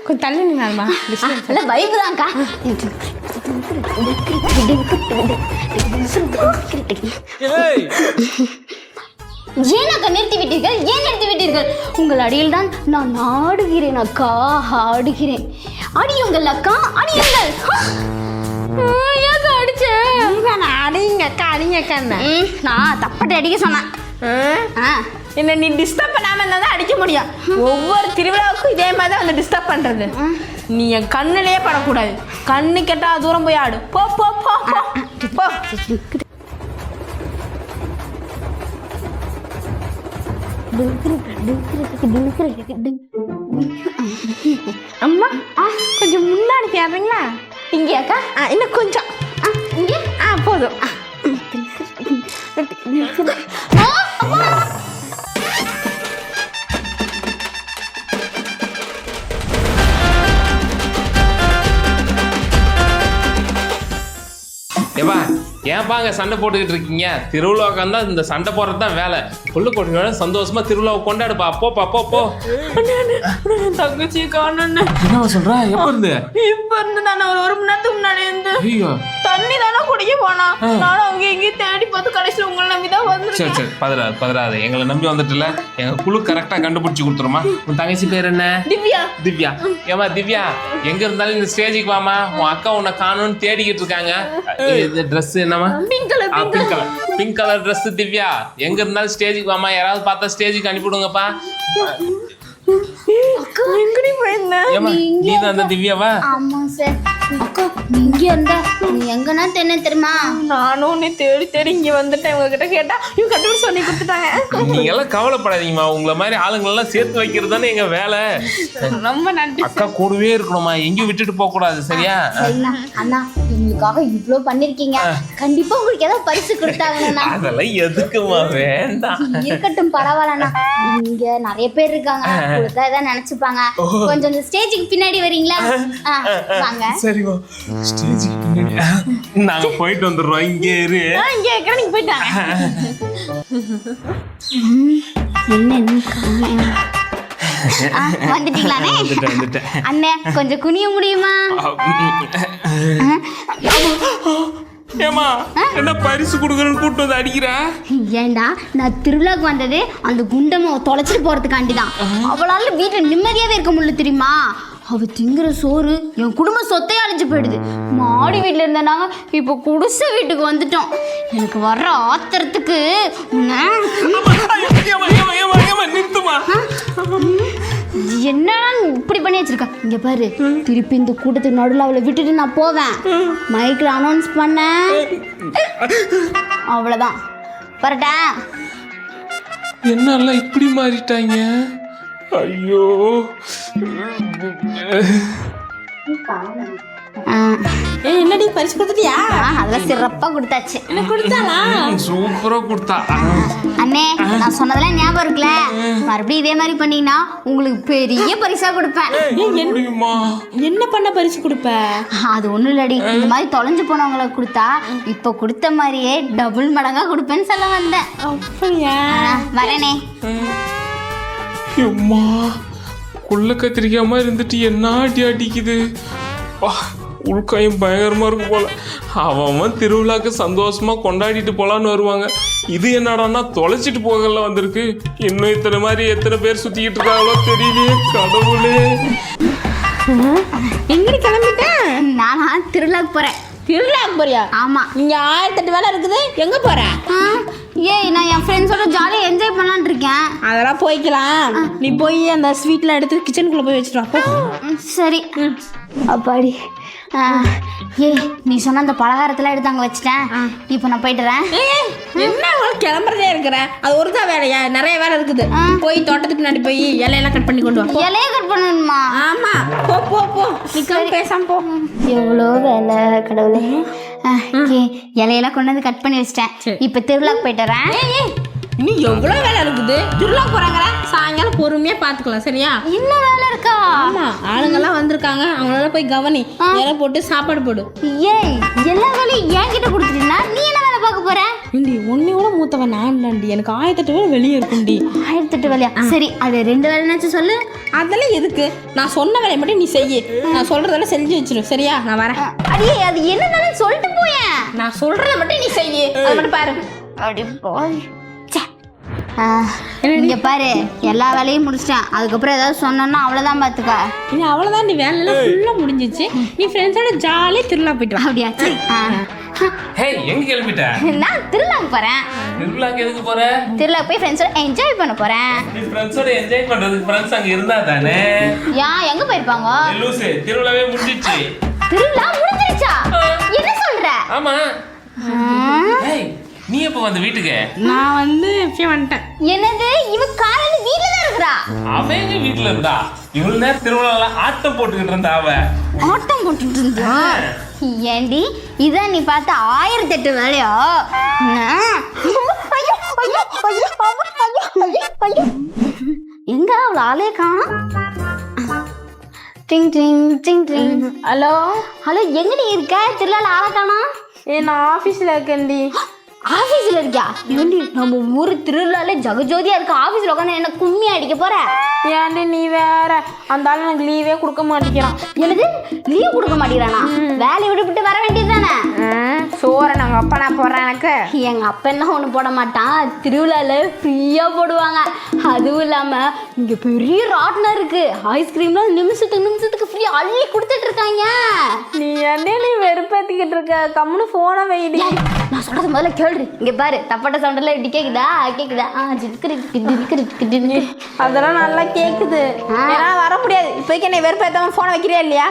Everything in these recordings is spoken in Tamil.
கொஞ்சம் தள்ளி நின்னாருமா இல்ல வைப்பு தான்க்கா. ஏனாக்கா நிறுத்தி விட்டீர்கள்? ஏன் நிறுத்தி விட்டீர்கள்? உங்கள் அடியில் தான் நான் ஆடுகிறேன் அக்கா, ஆடுகிறேன். அடியுங்கள் அக்கா, அடியுங்கள். ஏக்கா அடிச்சேன்? அடிங்க அக்கா, அடிங்க அக்கா. நான் தப்பட்டு அடிக்க சொன்னேன். என்ன நீ டிஸ்டர்ப் பண்ணாம இருந்தா தான் அடிக்க முடியும். ஒவ்வொரு திருவிழாவுக்கும் இதே மாதிரி தான் வந்து டிஸ்டர்ப் பண்றது. நீ என் கண்ணுலயே படக்கூடாது. கண்ணு கெட்டா தூரம் போய் ஆடு. போ போ போ போ. அம்மா கொஞ்சம் முன்னாடி கேட்றீங்களா? இங்கேயாக்கா? இன்னும் கொஞ்சம் இங்கே போதும். ஏப்பா ஏன்பாங்க சண்டை போட்டுக்கிட்டு இருக்கீங்க? திருவிழாவுக்கு வந்தா இந்த சண்டை போடுறது தான் வேலை. புள்ள போட்டு சந்தோஷமா திருவிழாவை கொண்டாடுப்பா. போப்பா போ போ. தங்கச்சி காணோன்னு என்ன சொல்ற? எப்ப இருந்து? இப்ப இருந்து தானே ஒரு மணி நேரத்துக்கு முன்னாடி இருந்து. ஐயோ தண்ணி தானே குடிக்க போனா. நானும் அவங்க எங்கேயும் தேடி பார்த்து கடைசியில் உங்களை நம்பிதான் வந்து. சரி சரி பதறாது. எங்களை நம்பி வந்துட்டுல எங்க குழு கரெக்டா கண்டுபிடிச்சு கொடுத்துருமா. உன் தங்கச்சி பேர் என்ன? திவ்யா. திவ்யா. ஏமா திவ்யா எங்க இருந்தாலும் இந்த ஸ்டேஜுக்கு வாமா. உன் அக்கா உன்னை காணும்னு தேடிக்கிட்டு இருக்காங்க. இது ட்ரெஸ் என்னமா? Pink colour dress. திவ்யா எங்க இருந்தாலும் ஸ்டேஜுக்கு வாமா. யாராவது பார்த்தா ஸ்டேஜுக்கு அனுப்பிவிடுங்கப்பா. எங்கடி போயிருந்தேன்? நீ தான் அந்த திவ்யாவா? ஆமா சார். அக்கா நீங்க இருந்தா நீ எங்கன்னா தென்ன தெரியுமா? நானும் உன்னை தேடி இங்க வந்துட்டேன். உங்ககிட்ட கேட்டா இவங்க கண்டுபிடிச்சு சொல்லி கொடுத்துட்டாங்க. நீங்க எல்லாம் கவலைப்படாதீங்கம்மா. உங்களை மாதிரி ஆளுங்களெல்லாம் சேர்த்து வைக்கிறது தானே எங்க வேலை. ரொம்ப நன்றி. அக்கா கூடவே இருக்கணுமா, எங்கேயும் விட்டுட்டு போக கூடாது. சரியா? அண்ணா எங்களுக்காக இவ்ளோ பண்ணிருக்கீங்க. கண்டிப்பா உங்களுக்கு ஏதாவது பரிசு கொடுத்தாங்கண்ணா. அதெல்லாம் எதுக்குமா? வேண்டாம் இருக்கட்டும் பரவாயில்லண்ணா. இங்க நிறைய பேர் இருக்காங்க, கொடுத்தா ஏதாவது நினைச்சுப்பாங்க. கொஞ்சம் இந்த ஸ்டேஜுக்கு பின்னாடி வரீங்களா? வாங்க. சரிமா ஸ்டேஜுக்கு பின்னாடி நாங்க போயிட்டு வந்துடுறோம். இங்கே இரு. இங்கே இருக்கிற நீங்க போயிட்டா. வந்துட்டீங்களானே? வந்துட்டேன். அண்ணே கொஞ்சம் குனிய முடியுமா? ஏமா என்ன பரிசு கொடுக்கறன்னு கூட்டு வந்து அடிக்கிறா? ஏண்டா நான் திருவிழாக்கு வந்தது அந்த குண்டம்மா தொலைச்சிட்டு போறதுக்காண்டிதான். அவளால வீட்டுல நிம்மதியாவே இருக்க முடியல தெரியுமா? அவ திங்குற சோறு என் குடும்ப சொத்தையே அழிஞ்சு போயிடுது. மாடி வீட்டுல இருந்தனாங்க இப்போ குடிசை வீட்டுக்கு வந்துட்டோம். எனக்கு வர்ற ஆத்திரத்துக்கு என்ன இப்படி பண்ணி வச்சிருக்கா? இங்க பாரு, திருப்பி இந்த கூட்டத்துக்கு நடுவில் அவளை விட்டுட்டு நான் போவேன். மைக்ல அனௌன்ஸ் பண்ண அவ்வளவுதான். வரட்டா? என்னெல்லாம் இப்படி மாறிட்டாங்க? ஐயோ என்னடி பரிசு கொடுத்துட்டியா? அதெல்லாம் சிறப்பா கொடுத்தாச்சு. எனக்கு கொடுத்தாளா? சூப்பரா கொடுத்தா. அண்ணே நான் சொன்னதெல்லாம் ஞாபகம் இருக்குல்ல? மறுபடியும் இதே மாதிரி பண்ணீங்கன்னா உங்களுக்கு பெரிய பரிசா கொடுப்பேன். என்ன பண்ண பரிசு கொடுப்ப? அது ஒண்ணும் இல்லடி, இந்த மாதிரி தொலைஞ்சு போனவங்களை கொடுத்தா இப்ப கொடுத்த மாதிரியே டபுள் மடங்கா கொடுப்பேன்னு சொல்ல வந்தேன். அப்படியா? வரேனே. அம்மா குள்ள கத்திரிக்காம இருந்துட்டு என்ன அடி அடிக்குது. உள்காயம் பயங்கரமா இருக்கு போல. அவன் திருவிழாக்கு சந்தோஷமா கொண்டாடிட்டு போலான்னு வருவாங்க. இது என்னடான்னா தொலைச்சிட்டு போகல வந்திருக்கு. இன்னும் இத்தனை மாதிரி எத்தனை பேர் சுத்திக்கிட்டு இருக்காங்களோ தெரியலையே. கடவுளே. எங்கடி கிளம்பிட்டேன்? நானா திருவிழாக்கு போறேன். திருவிழாக்கு போறியா? ஆமா. இங்க 1008 வேலை இருக்குது. எங்க போற? ஏய் நான் என் ஃப்ரெண்ட்ஸோட ஜாலியாக என்ஜாய் பண்ணலான்னு இருக்கேன். அதெல்லாம் போய்க்கலாம். நீ போய் அந்த ஸ்வீட்லாம் எடுத்து கிச்சனுக்குள்ள போய் வச்சுட்டு வா. சரி. அப்பாடி. ஏய் நீ சொன்ன அந்த பலகாரத்தெல்லாம் எடுத்து அங்கே வச்சுட்டேன். இப்போ நான் போயிட்டுறேன். என்ன கிளம்புறதே இருக்கிறேன்? அது ஒரு தான் வேலையா? நிறைய வேலை இருக்குது. போய் தோட்டத்துக்கு முன்னாடி போய் இலையெல்லாம் கட் பண்ணி கொண்டு வா. இலையை கட் பண்ணணுமா? ஆமா. போ போ போ. நிக்காம பேசாம போ. எவ்வளோ வேலை கடவுளே. இலையெல்லாம் கொண்டு வந்து கட் பண்ணி வச்சிட்டேன். இப்போ திருவிழாக்கு போயிட்டுறேன். இன்னும் எவ்வளோ வேலை இருக்குது? திருவிழா போறாங்க. சாயங்காலம் பொறுமையா பாத்துக்கலாம். சரியா? இன்னும் வேலை இருக்கா? ஆமா. ஆளுங்கெல்லாம் வந்திருக்காங்க. அவங்களால போய் கவனி. இலை போட்டு சாப்பாடு போடு. ஏய் எல்லா வேலையும் என்கிட்ட கொடுத்துட்டீங்கன்னா உன்னையோட மூத்தவன் நான் தாண்டி. எனக்கு 1008 வேலை வெளியே இருக்கும்டி. 1008 வேலையா? சரி அது 2 வேலைனாச்சும் சொல்லு. அதெல்லாம் எதுக்கு? நான் சொன்ன வேலையை மட்டும் நீ செய்ய. நான் சொல்றதெல்லாம் செஞ்சு வச்சிரு. சரியா? நான் வரேன். அடியே அது என்னதானே சொல்லிட்டு போயேன். நான் சொல்றத மட்டும் நீ செய்ய. அதை மட்டும் பாரு. அப்படி போய் இங்க பாரு, எல்லா வேலையும் முடிச்சிட்டேன். அதுக்கப்புறம் ஏதாவது சொன்னா அவ்வளவுதான் பாத்துக்க. நீ அவ்வளவுதான். நீ வேலையெல்லாம் ஃபுல்லா முடிஞ்சிச்சு. நீ ஃப்ரெண்ட்ஸோட ஜாலியா திருவிழா போயிட்டு வா. அப்படியா? சரி. ஹே, எங்க கிளம்பிட்ட? நான் திருவிழாக்கு போறேன். திருவிழாக்கு எதுக்கு போற? திருவிழாக்கு போய் ஃப்ரெண்ட்ஸோட என்ஜாய் பண்ண போறேன். நீ ஃப்ரெண்ட்ஸோட என்ஜாய் பண்றதுக்கு ஃப்ரெண்ட்ஸ் அங்க இருந்தா தானே? ஏன் எங்க போயிருப்பாங்க? லூசு, திருவிழாவே முடிஞ்சிச்சு. திருவிழா முடிஞ்சிருச்சா? என்ன சொல்ற? ஆமா. ஏய், நீ எப்ப வந்த வீட்டுக்கு? நான் வந்து எப்பயும் வந்துட்டேன். என்னது? இவ காலையில வீட்ல தான் இருக்கறா. அவன் எங்க வீட்டுல இருந்தா? இவ்வளவு நேரம் திருவிழால ஆட்டம் போட்டுக்கிட்டு இருந்தா அவ. ஆட்டம் போட்டுட்டு இருந்தா? ஏண்டி இதான் நீ பார்த்த 1008 வேலையா? எங்க அவள ஆளே காணோம். டிங் டிங் டிங் டிங். ஹலோ ஹலோ, எங்க நீ இருக்க? திருவிழால ஆளை காணோம். நான் ஆஃபீஸில் இருக்கேன்டி. ஆஃபீஸில் இருக்கியா? ஏண்டி நம்ம ஊர் திருவிழாலே ஜகஜோதியா இருக்க ஆஃபீஸில் உட்காந்து என்ன கும்மி அடிக்க போற? ஏன்டி நீ வேற, அந்த ஆள் எனக்கு லீவே கொடுக்க மாட்டேங்கிறான். எனக்கு லீவ் கொடுக்க மாட்டேங்கிறானா? வேலையை விட்டு வர வேண்டியது தானே? சோற நாங்கள் அப்பா நான் போடுறேன். எனக்கு எங்க அப்பா என்ன ஒண்ணு போட மாட்டான். திருவிழால ஃப்ரீயா போடுவாங்க. அதுவும் இல்லாம இங்க பெரிய ராட்னம் இருக்கு. ஐஸ்கிரீம்லாம் நிமிஷத்துக்கு ஃப்ரீ அள்ளி கொடுத்துட்டு இருக்காங்க. நீ என்ன நீ வெறுப்பேத்திக்கிட்டு இருக்க? கம்முன்னு போனை வைடி. நான் சொல்றது முதல்ல கேள்வி. இங்க பாரு, தப்பாட்ட சவுண்ட் எல்லாம் இப்படி கேக்குதா? அதெல்லாம் நல்லா கேக்குது. ஏன்னா வர முடியாது. இப்போதைக்கு என்னை வெறுப்பேத்தாம போனை வைக்கிறியா இல்லையா?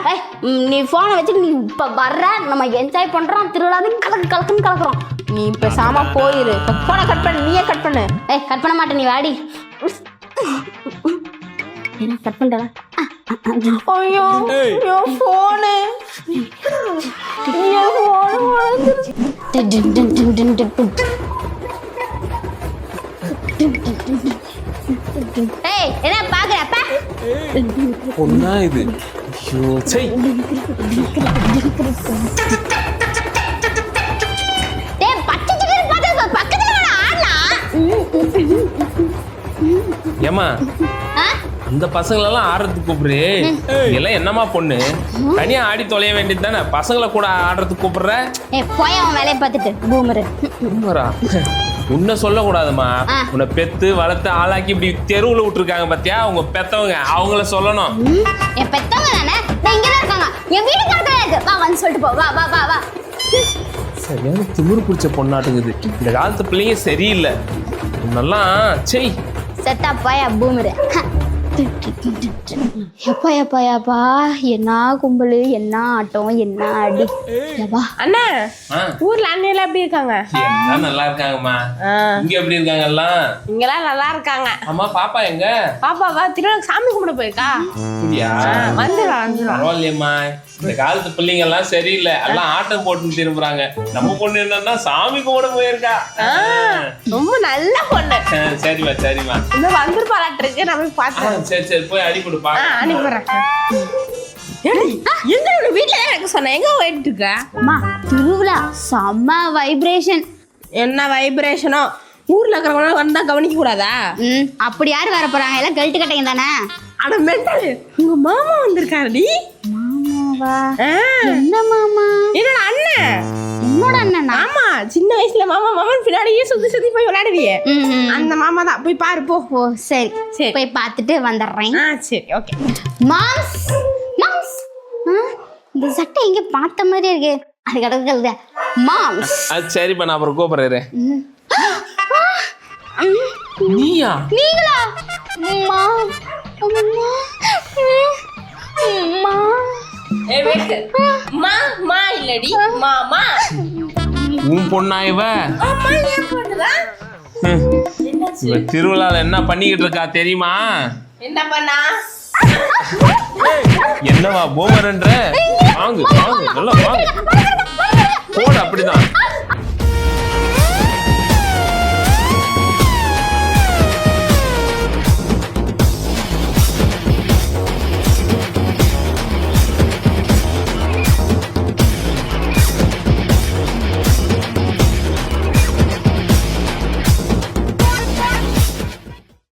நீ போனை வச்சுட்டு நீ இப்ப வர்ற, நம்ம என்ஜாய் பண்றோம், திருவிழா கலக்குன்னு கலக்குறோம். நீ இப்போ சாமா போயிரு. போனை கட் பண்ணு. நீயே கட் பண்ணு. கட் பண்ண மாட்டேன், நீ வாடி. கட் பண்ணிட்டா? ஐயோ ஐயோ போனு. என்ன பாக்குறப்ப பொண்ணா இது? ஐயோ சை. ஏமா அந்த பசங்களெல்லாம் ஆடுறதுக்கு கூப்பிடுறே. எல்லாம் என்னமா பொண்ணு தனியா ஆடி தொலைய வேண்டியது தானே? பசங்களை கூட ஆடுறதுக்கு கூப்பிடுற? போய் அவன் வேலையை பார்த்துட்டு பூமரு. உன்னை சொல்லக்கூடாதுமா. உன்னை பெத்து வளர்த்து ஆளாக்கி இப்படி தெருவுல விட்டுருக்காங்க பாத்தியா உங்க பெத்தவங்க. அவங்கள சொல்லணும். என் பெத்தவங்க தானே இங்கதான் இருக்காங்க. என் வீடு கிடையாது. வா வந்து சொல்லிட்டு போ. வா வா வா வா. சரியான திமிரு பிடிச்ச பொண்ணாட்டுங்குது. இந்த காலத்து பிள்ளைங்க சரியில்லை. முன்னெல்லாம் செய் செட்டா போயா பூமரு. எப்பா எப்பா எப்பா, என்ன கும்பலு, என்ன ஆட்டம், என்ன அடி. அண்ணா, ஊர்ல அண்ணன் எப்படி இருக்காங்க? எல்லாம் நல்லா இருக்காங்கம்மா. இங்க எப்படி இருக்காங்க எல்லாம்? இங்கெல்லாம் நல்லா இருக்காங்க. அம்மா பாப்பா எங்க? பாப்பாவா திருவிழாக்கு சாமி கும்பிட போயிருக்கா. வந்துடுவா. பரவாயில்லையம்மா. இந்த காலத்து பிள்ளைங்க எல்லாம் சரியில்லை. எல்லாம் ஆட்டம் போட்டு திரும்புறாங்க. நம்ம பொண்ணு என்னன்னா சாமி கும்பிட போயிருக்கா. ரொம்ப நல்ல பொண்ணு. சரிம்மா சரிம்மா. இந்த வந்துருப்பாளாட்டு இருக்கு. நம்ம பார்த்தோம். சரி சரி போய் அடிப்படு பா. அனுப்பிடுறேன். எங்களோட வீட்டுல எனக்கு சொன்ன எங்க போயிட்டு இருக்க? திருவிழா செம்ம வைப்ரேஷன். என்ன வைப்ரேஷனோ? ஊர்ல இருக்கிறவங்க வந்தா கவனிக்க கூடாதா? அப்படி யாரு வர போறாங்க? எல்லாம் கழட்டு கட்டைங்க தானே. அட மெண்டல், உங்க மாமா வந்திருக்காருடி. மாமாவா? என்ன மாமா? என்னோட அண்ணன். என்னோட அண்ணன்? ஆமா, சின்ன வயசுல மாமா மாமன் பின்னாடியே சுத்தி சுத்தி போய் விளையாடுவியே, அந்த மாமா தான். போய் பாரு போ. ஓ சரி சரி, போய் பார்த்துட்டு வந்துடுறேன். சரி ஓகே. மாம்ஸ் மாம்ஸ், இந்த சட்டை எங்க பார்த்த மாதிரி இருக்கு. அது கிடக்குது மாம்ஸ். அது சரிப்பா, நான் அப்புறம் கூப்பிடுறேன். நீயா? நீங்களா? அம்மா அம்மா அம்மா. ஏய் வெக்கு. மா இல்லடி மாமா. உன் பொண்ணா இவ? அம்மா ஏன் போடுறா? இவ திருவிழால என்ன பண்ணிக்கிட்டு இருக்கா தெரியுமா? என்ன பண்ணா? என்னவா போமரன்ற? வாங்கு வாங்கு நல்லா வாங்கு. போடு அப்படிதான்.